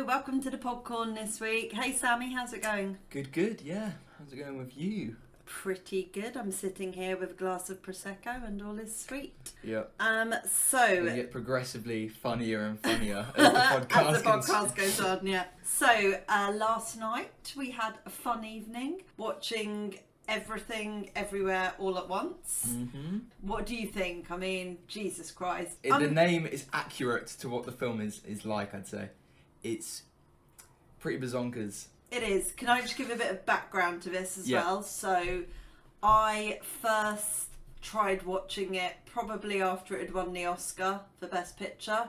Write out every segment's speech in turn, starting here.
welcome to the Podcorn this week. Hey Sammy, how's it going? Good, yeah. How's it going with you? Pretty good. I'm sitting here with a glass of Prosecco and all is sweet. Yep. So... You get progressively funnier and funnier as the podcast, as the podcast goes on, yeah. So, last night we had a fun evening watching Everything, Everywhere, All at Once. Mm-hmm. What do you think? I mean, Jesus Christ. The name is accurate to what the film is like, I'd say. It's pretty bazonkers. It is. Can I just give a bit of background to this as Yeah. well? So, I first tried watching it probably after it had won the Oscar for Best Picture.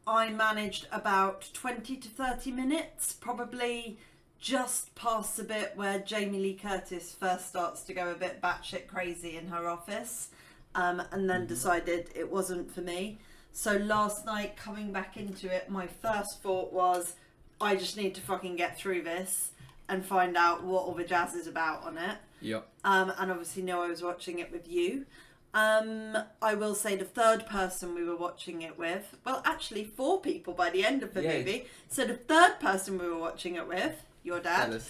I managed about 20 to 30 minutes, probably just past the bit where Jamie Lee Curtis first starts to go a bit batshit crazy in her office, and then decided it wasn't for me. So last night, coming back into it, my first thought was, I just need to fucking get through this and find out what all the jazz is about on it. Yep. And obviously know I was watching it with you. I will say the third person we were watching it with, well, actually 4 people by the end of the movie. So the third person we were watching it with, your dad,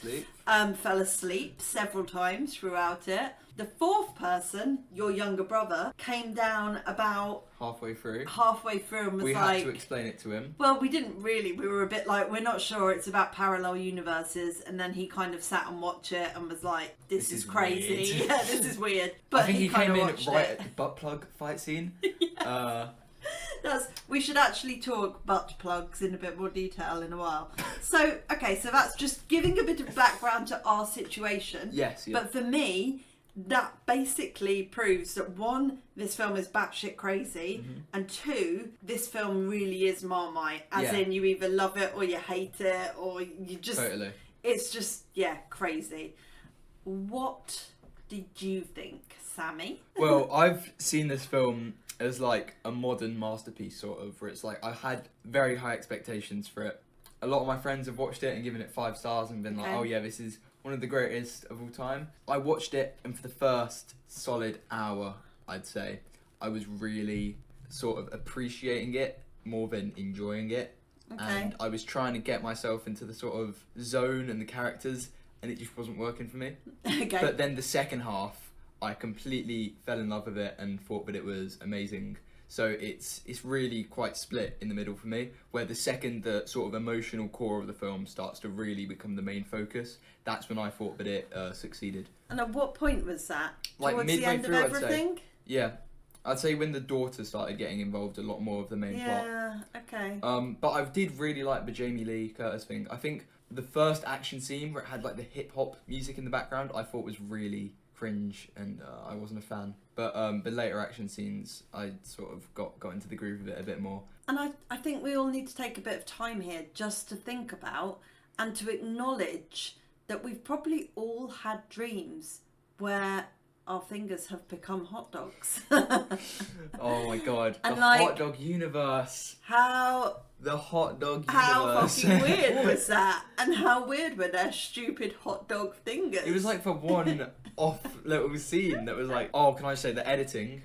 fell asleep several times throughout it. The fourth person, your younger brother, came down about halfway through and was we like... had to explain it to him. Well, we didn't really. We were a bit like, we're not sure, it's about parallel universes. And then he kind of sat and watched it and was like, this is crazy. Weird. Yeah, this is weird. But I think he came in right it. at the butt plug fight scene. We should actually talk butt plugs in a bit more detail in a while. So, okay, so that's just giving a bit of background to our situation. Yes, yeah. But for me, that basically proves that 1, this film is batshit crazy, and 2, this film really is Marmite. As in, you either love it or you hate it, or you just... Totally. It's just, crazy. What did you think, Sammy? Well, I've seen this film as like a modern masterpiece, sort of, where it's like I had very high expectations for it. A lot of my friends have watched it and given it 5 stars and been like, oh yeah, this is one of the greatest of all time. I watched it, and for the first solid hour, I'd say, I was really sort of appreciating it more than enjoying it. Okay. And I was trying to get myself into the sort of zone and the characters, and it just wasn't working for me. Okay. But then the second half, I completely fell in love with it and thought that it was amazing. So it's really quite split in the middle for me, where the second the sort of emotional core of the film starts to really become the main focus, that's when I thought that it succeeded. And at what point was that? Like Towards midway the end through, of everything? I'd say when the daughter started getting involved a lot more of the main plot. Yeah, okay. But I did really like the Jamie Lee Curtis thing. I think the first action scene where it had like the hip hop music in the background, I thought was really cringe, and I wasn't a fan. But the later action scenes, I sort of got into the groove of it a bit more. And I think we all need to take a bit of time here just to think about and to acknowledge that we've probably all had dreams where our fingers have become hot dogs. Oh my god, and the like, hot dog universe. The hot dog universe. How fucking weird was that? And how weird were their stupid hot dog fingers? It was like for one off little scene that was like, oh, can I say the editing?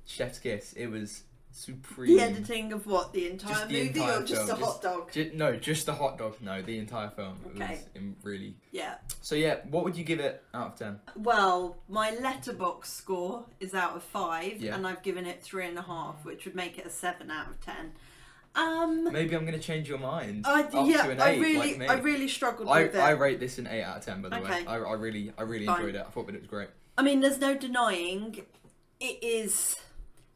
Chef's kiss. It was supreme. The editing of what? The entire movie or just the hot dog? No, just the hot dog. No, the entire film. Okay. It was really... Yeah. So yeah, what would you give it out of 10? Well, my letterbox score is out of 5, yeah. and I've given it 3.5, which would make it a 7 out of 10. Maybe I'm going to change your mind. I I really struggled with it. I rate this an 8 out of 10, by the way. I really enjoyed it. I thought that it was great. I mean, there's no denying it is...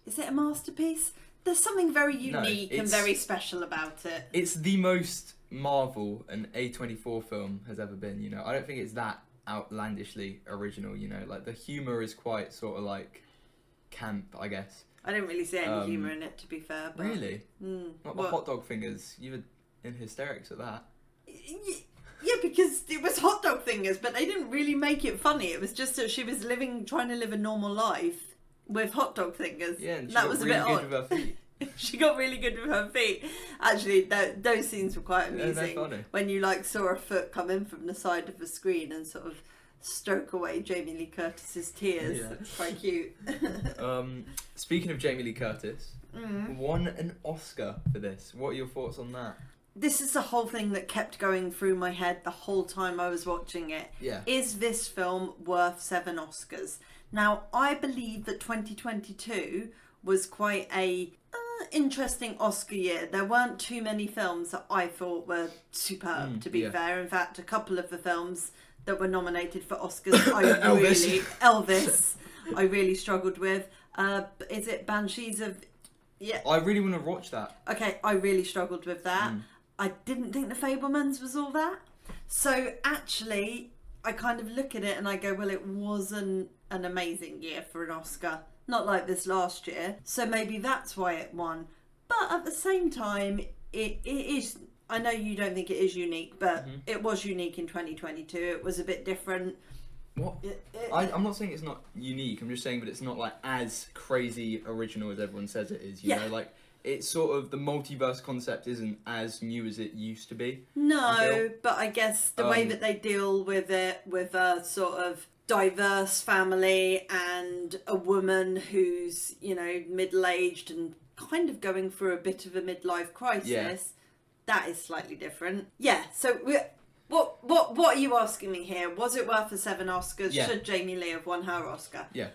Is it a masterpiece? There's something very unique and very special about it. It's the most Marvel an A24 film has ever been, you know. I don't think it's that outlandishly original, you know. Like, the humour is quite sort of like camp, I guess. I didn't really see any humour in it, to be fair. But... Really? Not the hot dog fingers. You were in hysterics at that. Yeah, because it was hot dog fingers, but they didn't really make it funny. It was just that she was trying to live a normal life with hot dog fingers. Yeah, and she that got was really a bit good odd. with her feet. She got really good with her feet. Actually, those scenes were quite amusing. They're funny. When you like saw a foot come in from the side of the screen and sort of stroke away Jamie Lee Curtis's tears. Yeah. It's quite cute. Speaking of Jamie Lee Curtis, won an Oscar for this. What are your thoughts on that? this is the whole thing that kept going through my head the whole time I was watching it. Yeah. Is this film worth 7 Oscars? Now, I believe that 2022 was quite a interesting Oscar year. There weren't too many films that I thought were superb, to be fair. In fact, a couple of the films that were nominated for Oscars, Elvis, I really struggled with. Is it Banshees of... Yeah. I really want to watch that. Okay, I really struggled with that. I didn't think The Fabelmans was all that. So actually, I kind of look at it and I go, well, it wasn't an amazing year for an Oscar. Not like this last year. So maybe that's why it won. But at the same time, it is... I know you don't think it is unique, but it was unique in 2022. It was a bit different. What? I'm not saying it's not unique. I'm just saying that it's not like as crazy original as everyone says it is. You know, like it's sort of the multi-verse concept isn't as new as it used to be. No, but I guess the way that they deal with it, with a sort of diverse family and a woman who's, you know, middle-aged and kind of going through a bit of a midlife crisis, that is slightly different. Yeah, so what are you asking me here? Was it worth the 7 Oscars? Yeah. Should Jamie Lee have won her Oscar? Yeah.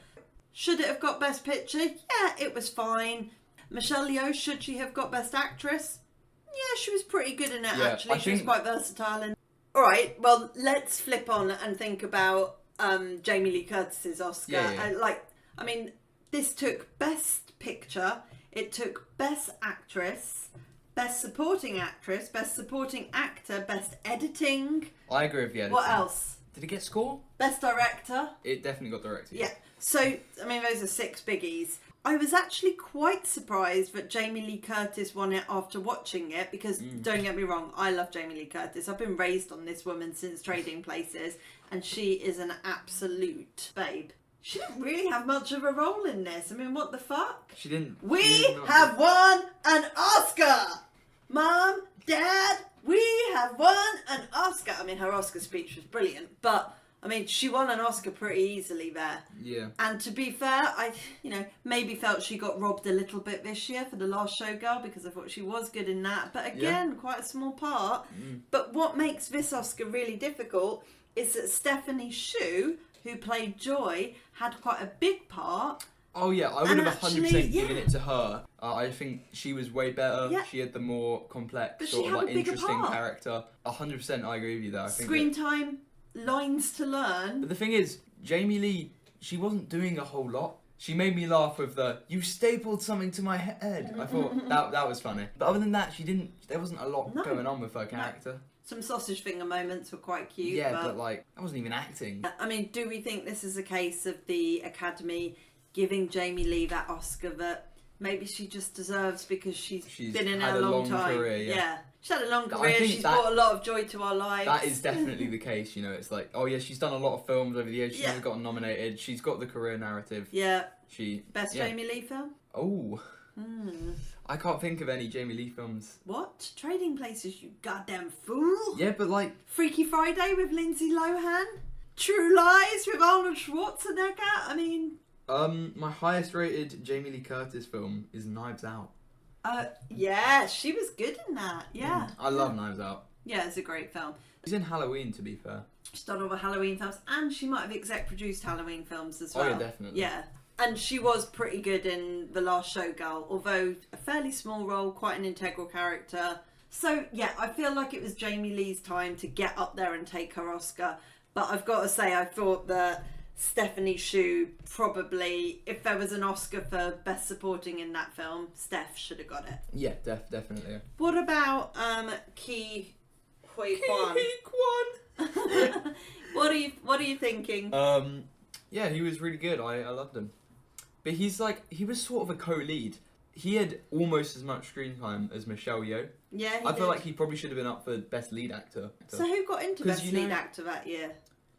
Should it have got Best Picture? Yeah, it was fine. Michelle Yeoh, should she have got Best Actress? Yeah, she was pretty good in it, actually. She was quite versatile. Alright, well, let's flip on and think about Jamie Lee Curtis's Oscar. I mean, this took Best Picture, it took Best Actress, Best Supporting Actress, Best Supporting Actor, Best Editing. I agree with the editing. What else? Did it get score? Best Director. It definitely got directed. Yeah. So, I mean, those are 6 biggies. I was actually quite surprised that Jamie Lee Curtis won it after watching it because, don't get me wrong, I love Jamie Lee Curtis. I've been raised on this woman since Trading Places and she is an absolute babe. She didn't really have much of a role in this. I mean, what the fuck? She didn't. We have won an Oscar! Mom, Dad, we have won an Oscar. I mean, her Oscar speech was brilliant, but I mean, she won an Oscar pretty easily there. Yeah. And to be fair, I, maybe felt she got robbed a little bit this year for The Last Showgirl because I thought she was good in that. But again, quite a small part. But what makes this Oscar really difficult is that Stephanie Hsu, who played Joy, had quite a big part. Oh yeah, I would have 100% given it to her. I think she was way better. Yeah. She had the more complex, sort of like interesting character. 100%, I agree with you there. Screen time, lines to learn. But the thing is, Jamie Lee, she wasn't doing a whole lot. She made me laugh with the "you stapled something to my head." I thought that was funny. But other than that, there wasn't a lot going on with her character. No. Some sausage finger moments were quite cute. Yeah, but like, that wasn't even acting. I mean, do we think this is a case of the Academy giving Jamie Lee that Oscar that maybe she just deserves because she's been in it a long time? Career, yeah. She's had a long career, she's brought a lot of joy to our lives. That is definitely the case, it's like, oh yeah, she's done a lot of films over the years, she's never gotten nominated, she's got the career narrative. Yeah. Best Jamie Lee film? Oh. I can't think of any Jamie Lee films. What? Trading Places, you goddamn fool? Yeah, but like... Freaky Friday with Lindsay Lohan? True Lies with Arnold Schwarzenegger? I mean... my highest rated Jamie Lee Curtis film is Knives Out. Yeah, she was good in that, yeah. I love Knives Out. Yeah, it's a great film. She's in Halloween, to be fair. She's done all the Halloween films, and she might have exec-produced Halloween films as well. Oh yeah, definitely. Yeah. And she was pretty good in The Last Showgirl, although a fairly small role, quite an integral character. So, yeah, I feel like it was Jamie Lee's time to get up there and take her Oscar. But I've got to say, I thought that Stephanie Hsu probably, if there was an Oscar for Best Supporting in that film, Steph should have got it. Yeah, definitely. What about Ke Huy Quan? What are you thinking? Yeah, he was really good. I loved him. But he was sort of a co-lead. He had almost as much screen time as Michelle Yeoh. Yeah, I feel like he probably should have been up for Best Lead Actor. So who got into Best Lead Actor that year?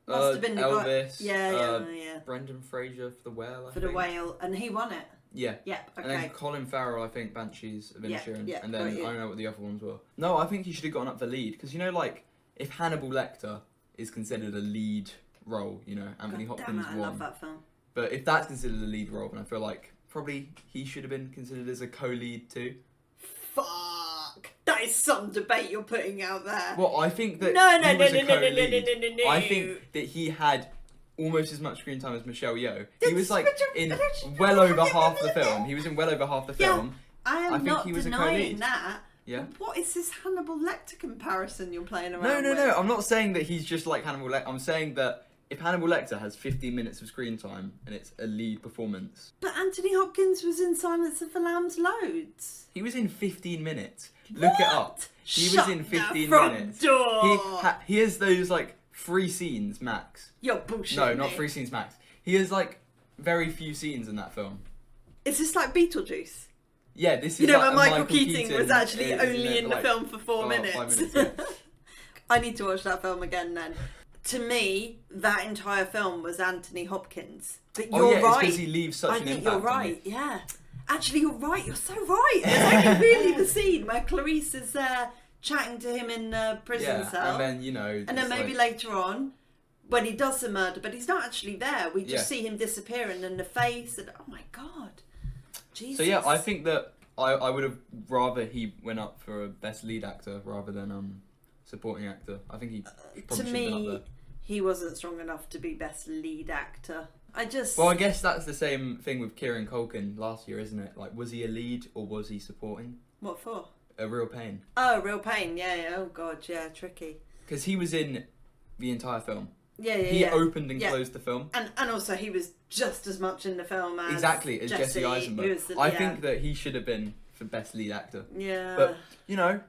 Must have been Elvis. Yeah. Brendan Fraser for The Whale. The Whale, and he won it. Yeah. Yep. Okay. And then Colin Farrell, I think, Banshees of Inisherin. Yeah. And then I don't know what the other ones were. No, I think he should have gotten up for lead because if Hannibal Lecter is considered a lead role, Anthony Hopkins won. I love that film. But if that's considered a lead role, then I feel like probably he should have been considered as a co-lead too. Fuck! That is some debate you're putting out there. Well, I think that No. I think that he had almost as much screen time as Michelle Yeoh. He was like in well over half the film. He was in well over half the film. I am think not he was a denying co-lead. that. Yeah. What is this Hannibal Lecter comparison you're playing around No. with? I'm not saying that he's just like Hannibal Lecter. I'm saying that if Hannibal Lecter has 15 minutes of screen time and it's a lead performance. But Anthony Hopkins was in Silence of the Lambs loads. He was in 15 minutes. Look it up. He Shut was in 15 the front minutes. door. He has those like 3 scenes max. You're bullshitting No, not me. 3 scenes max. He has like very few scenes in that film. Is this like Beetlejuice? Yeah, this is You know, like when a Michael Keating was actually is only in the like film for 4 minutes. 5 minutes, yeah. I need to watch that film again then. To me, that entire film was Anthony Hopkins. But you're It's right. because he leaves such I an think impact. you're right, yeah. Actually, you're right. You're so right. It's only really the scene where Clarice is chatting to him in the prison cell. And then, you know... And then maybe later on, when he does the murder, but he's not actually there. We just see him disappearing in the face. And oh my God. Jesus. So yeah, I think that I would have rather he went up for a best lead actor rather than supporting actor. I think he probably to should have been up me, there. he wasn't strong enough to be best lead actor. Well, I guess that's the same thing with Kieran Culkin last year, isn't it? Like, was he a lead or was he supporting? What for? A Real Pain. Oh, Real Pain. Yeah. Oh God, yeah, tricky. Because he was in the entire film. Yeah. He opened and Yeah. closed the film. And also he was just as much in the film as Exactly, as Jesse Eisenberg. I think that he should have been for best lead actor. Yeah. But, you know,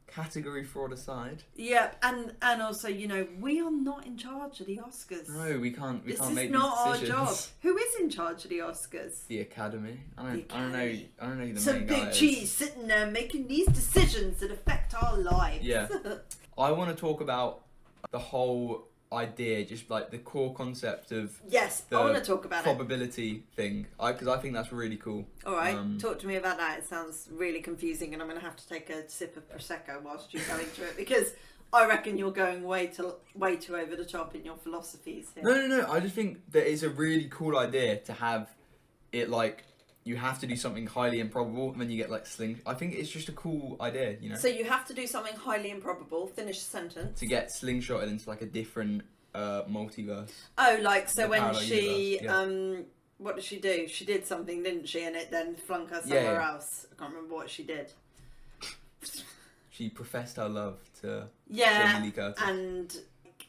category fraud aside. Yeah, and also, you know, we are not in charge of the Oscars. No, we can't This make is these not decisions. our job. Who is in charge of the Oscars? The Academy. I don't know who the Some main guy big is. cheese sitting there making these decisions that affect our lives. Yeah. I want to talk about the whole idea, just like the core concept of Yes, I want to talk about probability thing, because I think that's really cool. All right, talk to me about that. It sounds really confusing, and I'm going to have to take a sip of prosecco whilst you're going through it because I reckon you're going way too over the top in your philosophies here. No. I just think that it's a really cool idea to have it like you have to do something highly improbable and then you get like sling. I think it's just a cool idea, you know. So you have to do something highly improbable. Finish the sentence. To get slingshotted into like a different multiverse. Oh, like so The when parallel she universe, what did she do? She did something, didn't she? And it then flung her somewhere else. I can't remember what she did. She professed her love to Yeah, Jamie Lee Curtis. and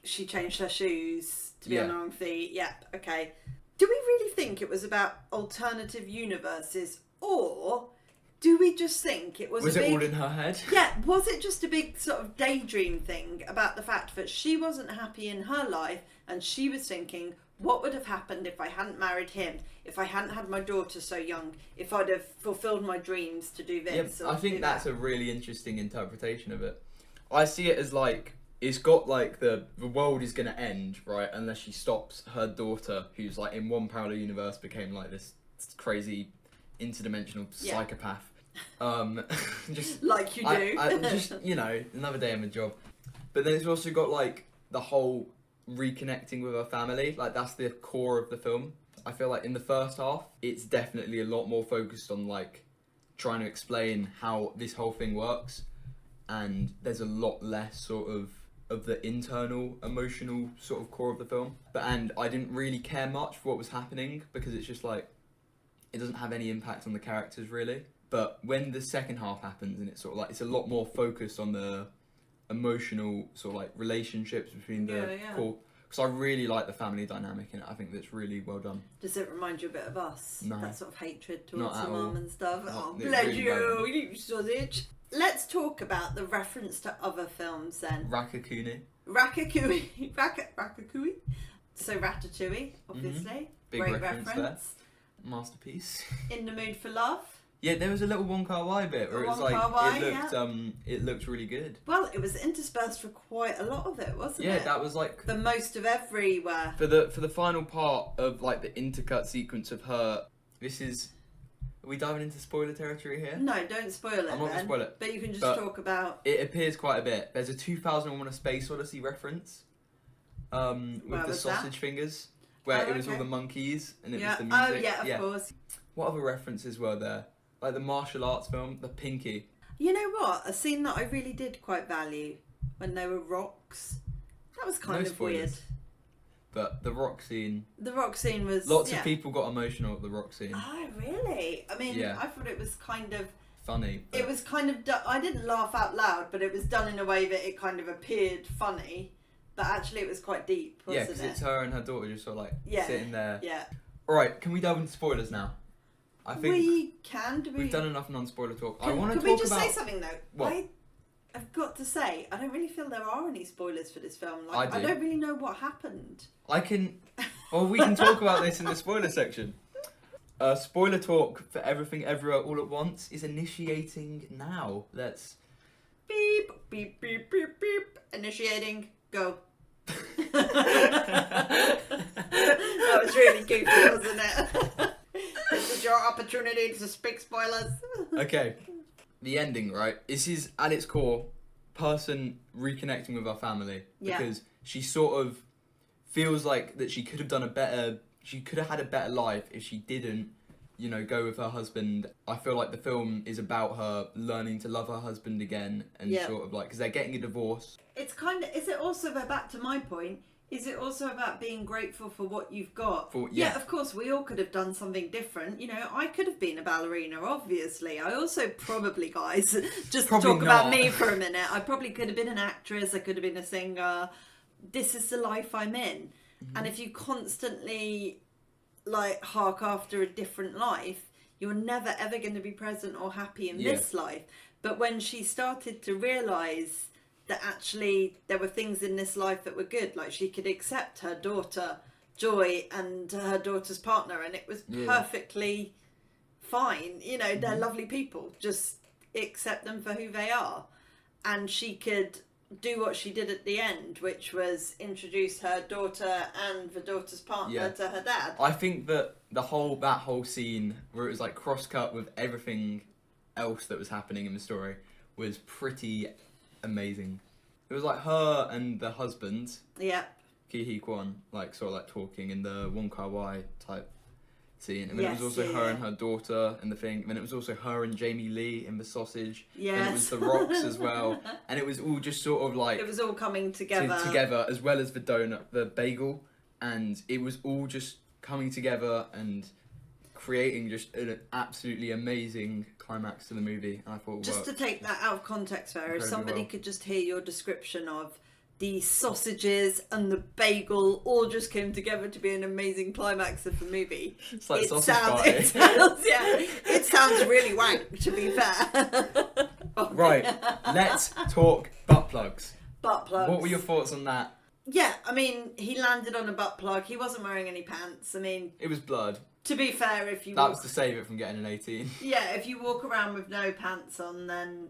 she changed her shoes to be Yeah. on her own feet. Yep, okay. Do we really think it was about alternative universes, or do we just think it was Was a it big... all in her head? Yeah, was it just a big sort of daydream thing about the fact that she wasn't happy in her life and she was thinking, what would have happened if I hadn't married him, if I hadn't had my daughter so young, if I'd have fulfilled my dreams to do this Yeah, or I think do that's that? a really interesting interpretation of it. I see it as like it's got like the world is going to end, right, unless she stops her daughter, who's like in one parallel universe became like this crazy interdimensional psychopath. Just like you do. I just, you know, another day on the job. But then it's also got like the whole reconnecting with her family. Like that's the core of the film. I feel like in the first half, it's definitely a lot more focused on like trying to explain how this whole thing works, and there's a lot less sort of the internal emotional sort of core of the film. And I didn't really care much for what was happening because it's just like it doesn't have any impact on the characters really. But when the second half happens and it's sort of like it's a lot more focused on the emotional sort of like relationships between the core. Because I really like the family dynamic in it. I think that's really well done. Does it remind you a bit of us? No. That sort of hatred towards Not your at all. mum and stuff. Oh, It bless really you, doesn't. you sausage. Let's talk about the reference to other films then. Raccacoonie. Ratatouille. So Ratatouille, obviously. Big Great reference reference. there. Masterpiece. In the Mood for Love. Yeah, there was a little Wong Kar-wai bit where it was like it looked really good. Well, it was interspersed for quite a lot of it, wasn't Yeah, it? that was like the most of everywhere. for the final part of like the intercut sequence of her. This is. Are we diving into spoiler territory here? No, don't spoil it. I'm not gonna spoil it. But you can just But talk about. It appears quite a bit. There's a 2001: A Space Odyssey reference with the was sausage that? fingers, where it was all okay. the monkeys and it Yeah. was the music. Oh yeah, of course. What other references were there? Like the martial arts film, The Pinky. You know what? A scene that I really did quite value when there were rocks. That was kind No of weird. spoilers. But the rock scene. The rock scene was... Lots of people got emotional at the rock scene. Oh, really? I mean, Yeah. I thought it was kind of... Funny. It was kind of... I didn't laugh out loud, but it was done in a way that it kind of appeared funny. But actually it was quite deep, wasn't Yeah, because it's her and her daughter just sort of like sitting there. Yeah. Alright, can we delve into spoilers now? I think we can. we've done enough non-spoiler talk. Can, I want to talk talk we just about... say something though? What? I've got to say, I don't really feel there are any spoilers for this film. I do. I don't really know what happened. I can... Well, we can talk about this in the spoiler section. Spoiler talk for Everything Everywhere All at Once is initiating now. Let's... Beep, beep, beep, beep, beep. Initiating. Go. That was really goofy, wasn't it? This is your opportunity to speak spoilers. Okay. The ending, right? This is, at its core, person reconnecting with her family. Yeah. Because she sort of feels like that she could have done a better... She could have had a better life if she didn't, you know, go with her husband. I feel like the film is about her learning to love her husband again and sort of like... Because they're getting a divorce. It's kind of... Is it also about... Back to my point... Is it also about being grateful for what you've got? Yeah, of course, we all could have done something different. You know, I could have been a ballerina, obviously. I also probably, guys, just probably talk not. about me for a minute. I probably could have been an actress. I could have been a singer. This is the life I'm in. Mm-hmm. And if you constantly, like, hark after a different life, you're never, ever going to be present or happy in this life. But when she started to realise that actually there were things in this life that were good, like she could accept her daughter Joy and her daughter's partner, and it was perfectly fine. You know, they're lovely people, just accept them for who they are. And she could do what she did at the end, which was introduce her daughter and the daughter's partner to her dad. I think that that whole scene where it was like cross-cut with everything else that was happening in the story was pretty amazing. It was like her and the husband, Ki Hee Kwan, like sort of like talking in the Wong Kar-wai type scene, and then it was also her and her daughter in the thing, and then it was also her and Jamie Lee in the sausage, and it was the rocks as well, and it was all just sort of like it was all coming together, as well as the donut, the bagel, and it was all just coming together and creating just an absolutely amazing climax to the movie. And I thought, just to take that out of context there, if somebody could just hear your description of the sausages and the bagel all just came together to be an amazing climax of the movie. It's like sausage party. It sounds really wank, to be fair. Right, let's talk butt plugs. Butt plugs. What were your thoughts on that? Yeah, I mean, he landed on a butt plug. He wasn't wearing any pants. I mean... It was blood. To be fair, if you... That was to save it from getting an 18. Yeah, if you walk around with no pants on, then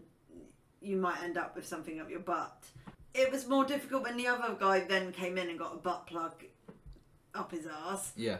you might end up with something up your butt. It was more difficult when the other guy then came in and got a butt plug up his arse. Yeah.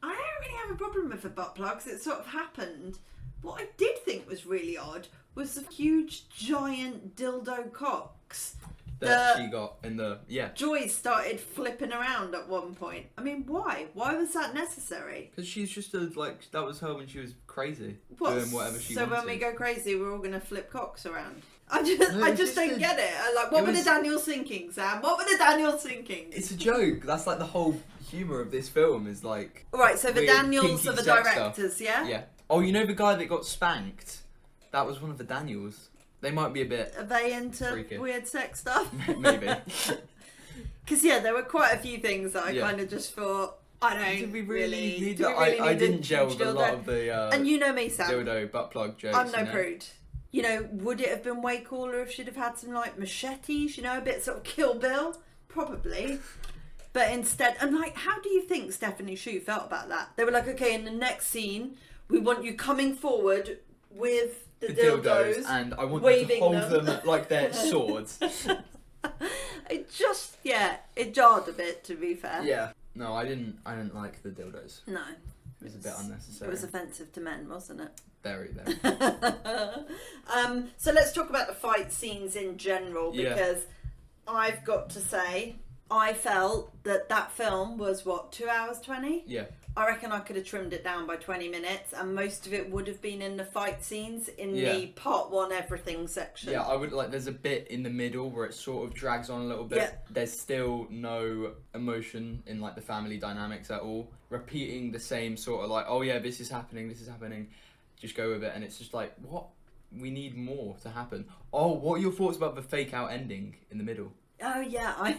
I don't really have a problem with the butt plugs. It sort of happened. What I did think was really odd was the huge, giant dildo cocks That she got in the... Yeah. Joy started flipping around at one point. I mean, why? Why was that necessary? Because she's just like... That was her when she was crazy. What? Doing whatever she wanted. So when we go crazy, we're all going to flip cocks around? I just don't get it. What were the Daniels thinking, Sam? What were the Daniels thinking? It's a joke. That's like the whole humour of this film is like... Right, so the Daniels are the directors, stuff. Yeah? Yeah. Oh, you know the guy that got spanked? That was one of the Daniels. They might be a bit... Are they into freaky. Weird sex stuff? Maybe. Because, there were quite a few things that I kind of just thought, I don't Did we really need I didn't gel with a lot of the... and you know me, Sam. dildo butt plug jokes. I'm no prude. You know, would it have been way cooler if she'd have had some, like, machetes, you know, a bit sort of Kill Bill? Probably. But instead... And, like, how do you think Stephanie Shu felt about that? They were like, okay, in the next scene, we want you coming forward with... The dildos, and I want you to hold them like they're swords. It just, it jarred a bit, to be fair. Yeah. No, I didn't like the dildos. No. It was a bit unnecessary. It was offensive to men, wasn't it? Very. So let's talk about the fight scenes in general, because I've got to say, I felt that film was, what, 2 hours 20? Yeah. I reckon I could have trimmed it down by 20 minutes, and most of it would have been in the fight scenes in the part 1 everything section. Yeah, I would like. There's a bit in the middle where it sort of drags on a little bit. Yeah. There's still no emotion in like the family dynamics at all. Repeating the same sort of like, oh yeah, this is happening. Just go with it, and it's just like, what? We need more to happen. Oh, what are your thoughts about the fake out ending in the middle? Oh yeah,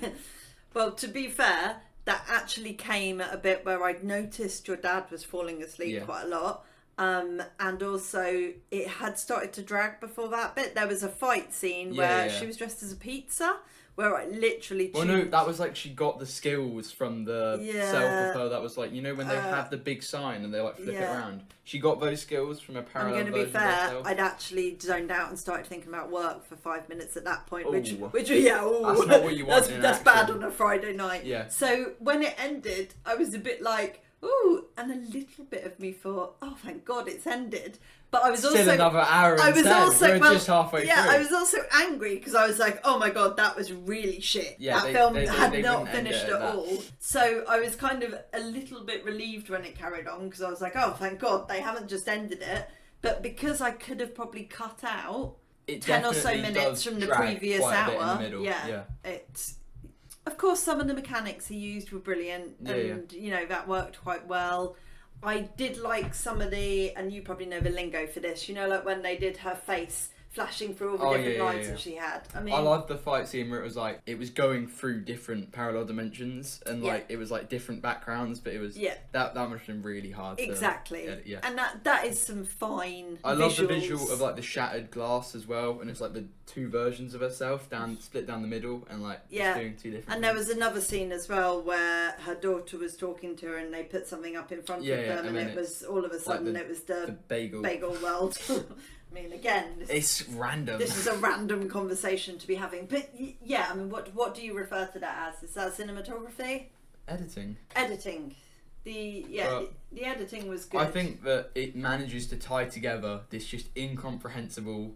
well, to be fair, that actually came at a bit where I'd noticed your dad was falling asleep quite a lot. And also it had started to drag before that bit. There was a fight scene where she was dressed as a pizza, where I literally Well, no, that was like she got the skills from the self of her. That was like, you know, when they have the big sign and they like flip it around. She got those skills from a parallel I'm going to be version of fair, herself. I'd actually zoned out and started thinking about work for 5 minutes at that point, Ooh. which That's not what you want. That's bad on a Friday night. Yeah. So when it ended, I was a bit like, ooh, and a little bit of me thought, oh, thank God it's ended. But I was Still also another hour and I was 10. also We're just halfway through. I was also angry because I was like, oh my God, that was really shit. Yeah, that film they had not wouldn't end finished it at at all. So I was kind of a little bit relieved when it carried on, because I was like, oh, thank God they haven't just ended it. But because I could have probably cut out It 10 or so definitely minutes does from the drag previous quite a bit in hour, the middle. Yeah. it's. Of course, some of the mechanics he used were brilliant, and you know that worked quite well. I did like some of the, and you probably know the lingo for this, you know, like when they did her face flashing through all the different lines that she had. I mean, I loved the fight scene where it was going through different parallel dimensions, and like it was like different backgrounds, but it was that must have been really hard. Exactly. And that is some fine. I visuals. love the visual of like the shattered glass as well, and it's like the two versions of herself split down the middle, and like just doing two different. And there was another scene as well where her daughter was talking to her, and they put something up in front of them, and it was all of a sudden it was the bagel world. I mean, again, it's random. This is a random conversation to be having. But yeah, I mean, what do you refer to that as? Is that cinematography? Editing. The editing was good. I think that it manages to tie together this just incomprehensible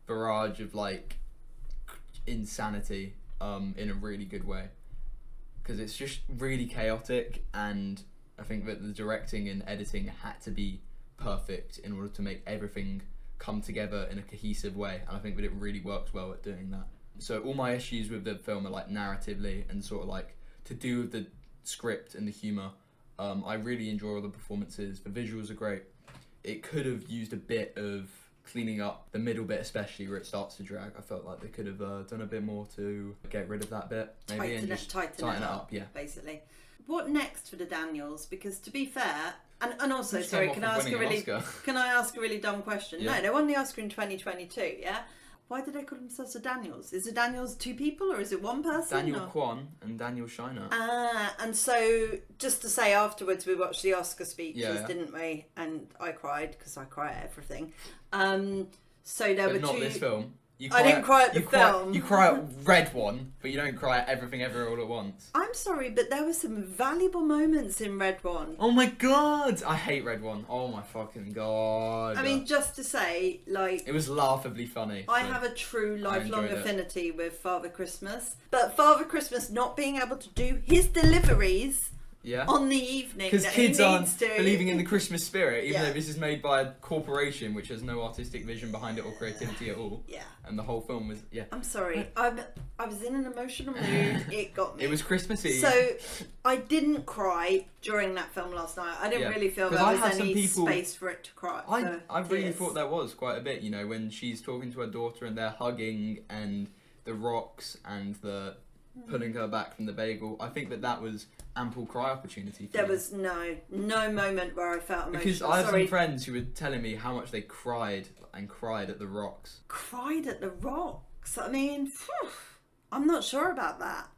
barrage of like insanity in a really good way, because it's just really chaotic, and I think that the directing and editing had to be perfect in order to make everything come together in a cohesive way, and I think that it really works well at doing that. So all my issues with the film are like narratively and sort of like to do with the script and the humour. I really enjoy all the performances. The visuals are great. It could have used a bit of cleaning up the middle bit, especially where it starts to drag. I felt like they could have done a bit more to get rid of that bit, maybe, and just tighten it up. Yeah, basically. What next for the Daniels? Because to be fair, and also, sorry, can I ask a really dumb question? Yeah. No, they won the Oscar in 2022. Yeah. Why did they call themselves the Daniels? Is the Daniels two people or is it one person? Daniel Kwan and Daniel Shiner. And so just to say, afterwards we watched the Oscar speeches, didn't we? And I cried because I cry at everything. So there were not two. This film. I didn't cry at the film. You cry at Red One, but you don't cry at Everything Everywhere All at Once. I'm sorry, but there were some valuable moments in Red One. Oh my God! I hate Red One. Oh my fucking God. I mean, just to say, like... It was laughably funny. I have a true lifelong affinity with Father Christmas. But Father Christmas not being able to do his deliveries... Yeah. On the evening, because kids aren't believing in the Christmas spirit, even though this is made by a corporation which has no artistic vision behind it or creativity at all. Yeah. And the whole film was I'm sorry, I was in an emotional mood. It got me. It was Christmassy. So I didn't cry during that film last night. I didn't really feel there was any space for it to cry. I really thought there was quite a bit. You know, when she's talking to her daughter and they're hugging, and the rocks and the pulling her back from the bagel. I think that was ample cry opportunity for There was no moment where I felt emotional. Because I have some friends who were telling me how much they cried at the rocks. Cried at the rocks? I mean, I'm not sure about that.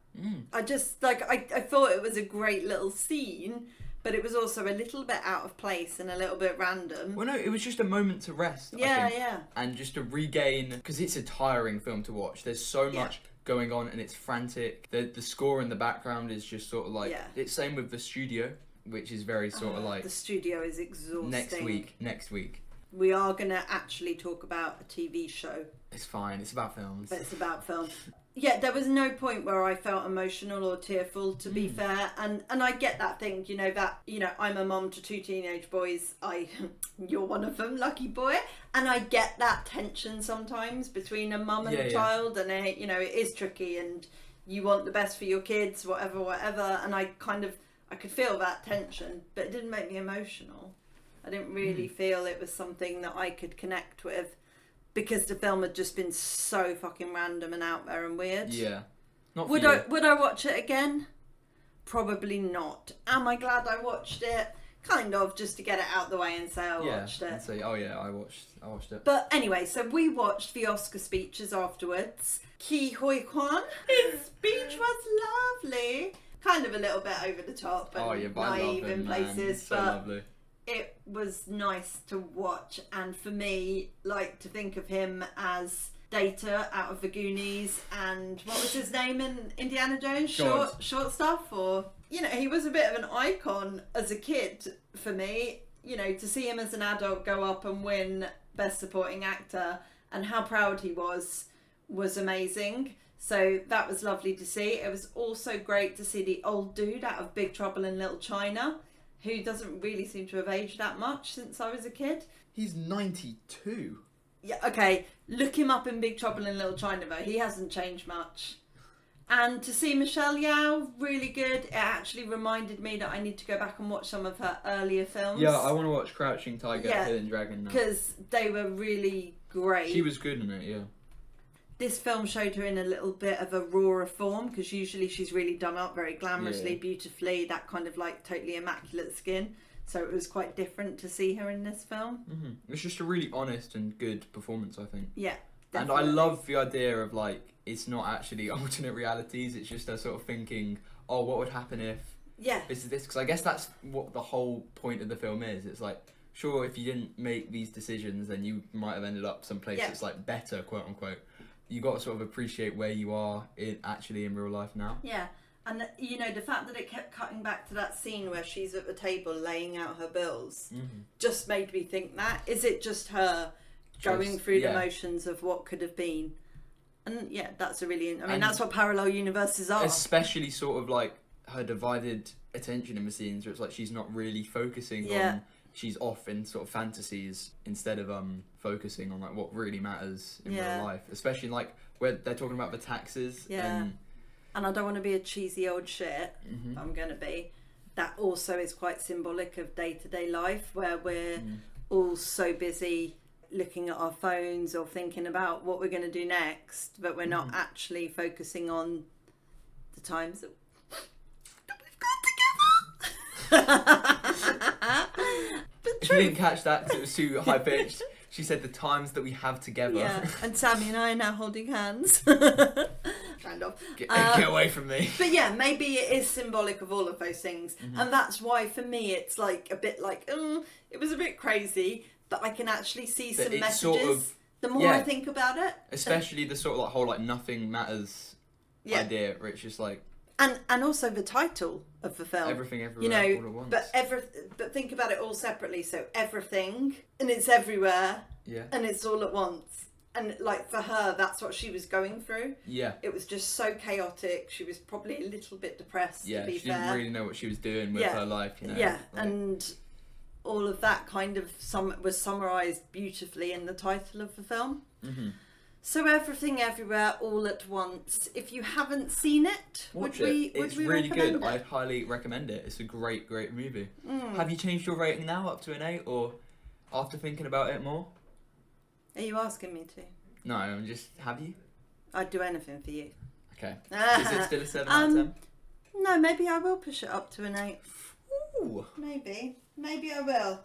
I just, I thought it was a great little scene, but it was also a little bit out of place and a little bit random. Well, no, it was just a moment to rest, I think, and just to regain, because it's a tiring film to watch. There's so much going on and it's frantic. The score in the background is just sort of like it's same with the studio, which is very sort of like the studio is exhausting. Next week. we are going to actually talk about a TV show. It's fine. It's about films. But it's about film. Yeah, there was no point where I felt emotional or tearful, to be fair. And I get that thing, I'm a mum to 2 teenage boys. You're one of them, lucky boy. And I get that tension sometimes between a mum and a child. And, it is tricky and you want the best for your kids, whatever. And I could feel that tension, but it didn't make me emotional. I didn't really feel it was something that I could connect with. Because the film had just been so fucking random and out there and weird. Yeah. Not for would you. I watch it again? Probably not. Am I glad I watched it? Kind of, just to get it out the way and say I watched it. And say, oh yeah, I watched it. But anyway, so we watched the Oscar speeches afterwards. Ki Hoi Kwan, his speech was lovely. Kind of a little bit over the top and naive in places, so but lovely. It was nice to watch, and for me, like, to think of him as Data out of the Goonies, and what was his name in Indiana Jones? Short stuff, or he was a bit of an icon as a kid for me. To see him as an adult go up and win Best Supporting Actor, and how proud he was amazing. So that was lovely to see. It was also great to see the old dude out of Big Trouble in Little China, who doesn't really seem to have aged that much since I was a kid. He's 92. Yeah, okay. Look him up in Big Trouble in Little China, though. He hasn't changed much. And to see Michelle Yeoh, really good. It actually reminded me that I need to go back and watch some of her earlier films. Yeah, I want to watch Crouching Tiger, Hidden Dragon now. Because they were really great. She was good in it, yeah. This film showed her in a little bit of a rawer form, because usually she's really done up very glamorously, beautifully, that kind of like totally immaculate skin. So it was quite different to see her in this film. Mm-hmm. It's just a really honest and good performance, I think. Yeah, definitely. And I love the idea of like, it's not actually alternate realities, it's just her sort of thinking, oh, what would happen if this is this? Because I guess that's what the whole point of the film is. It's like, sure, if you didn't make these decisions, then you might have ended up someplace that's like better, quote unquote. You got to sort of appreciate where you are in real life now. Yeah, and the fact that it kept cutting back to that scene where she's at the table laying out her bills just made me think that. Is it just her going through the motions of what could have been? And yeah, that's that's what parallel universes are. Especially sort of like her divided attention in the scenes where it's like she's not really focusing on... She's off in sort of fantasies instead of focusing on like what really matters in real life, especially like where they're talking about the taxes. And I don't want to be a cheesy old shit. But I'm going to be. That also is quite symbolic of day-to-day life, where we're all so busy looking at our phones or thinking about what we're going to do next, but we're not actually focusing on the times that we've got together. If you didn't catch that because it was too high pitched, she said the times that we have together. Yeah, and Sammy and I are now holding hands. Kind of. Get away from me. But yeah, maybe it is symbolic of all of those things. And that's why for me it's like a bit like, it was a bit crazy, but I can actually see some messages sort of, the more I think about it. Especially the sort of like whole like nothing matters idea, where it's just like... And also the title of the film. Everything Everywhere All at Once. But think about it all separately. So everything, and it's everywhere, and it's all at once. And like for her, that's what she was going through. Yeah. It was just so chaotic. She was probably a little bit depressed, to be fair. She didn't really know what she was doing with her life, Yeah, and all of that kind of was summarised beautifully in the title of the film. Mm-hmm. So Everything Everywhere All at Once. If you haven't seen it, would we really good. I'd highly recommend it. It's a great movie. Have you changed your rating now up to an 8, or after thinking about it more? Are you asking me to? No, I'm just... Have you? I'd do anything for you. Okay. Is it still a 7 out of 10? No, maybe I will push it up to an 8. Ooh. Maybe I will.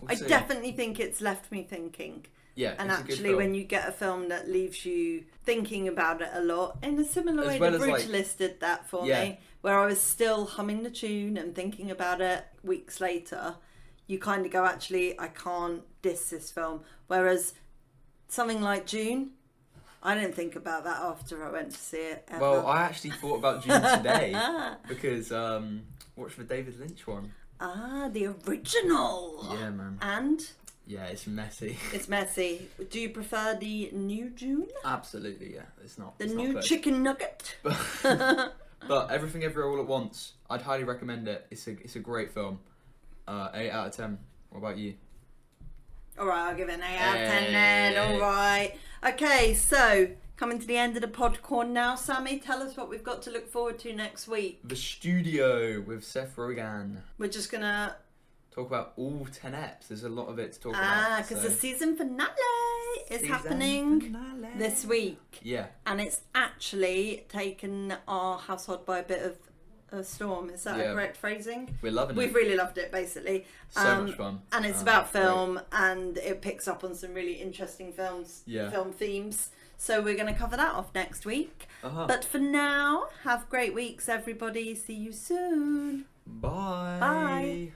I definitely think it's left me thinking. Yeah, and actually when you get a film that leaves you thinking about it a lot, in a similar way that Brutalist did that for me, where I was still humming the tune and thinking about it weeks later, you kind of go, actually, I can't diss this film. Whereas something like June, I didn't think about that after I went to see it ever. Well, I actually thought about June today because watched the David Lynch one. Ah, the original. Yeah, man. And? Yeah, it's messy. It's messy. Do you prefer the new June? Absolutely, yeah. It's not. The it's new not good. chicken nugget? But Everything Everywhere All at Once, I'd highly recommend it. It's a great film. 8 out of 10. What about you? Alright, I'll give it an 8 out of 10 then. Alright. Okay, so coming to the end of the Podcorn now, Sammy, tell us what we've got to look forward to next week. The Studio with Seth Rogen. We're just going to... Talk about all 10 eps. There's a lot of it to talk about. because the season finale is happening this week. Yeah. And it's actually taken our household by a bit of a storm. Is that a correct phrasing? We're loving it. We've really loved it, basically. So much fun. And it's about film, and it picks up on some really interesting film themes. So we're going to cover that off next week. But for now, have great weeks, everybody. See you soon. Bye. Bye.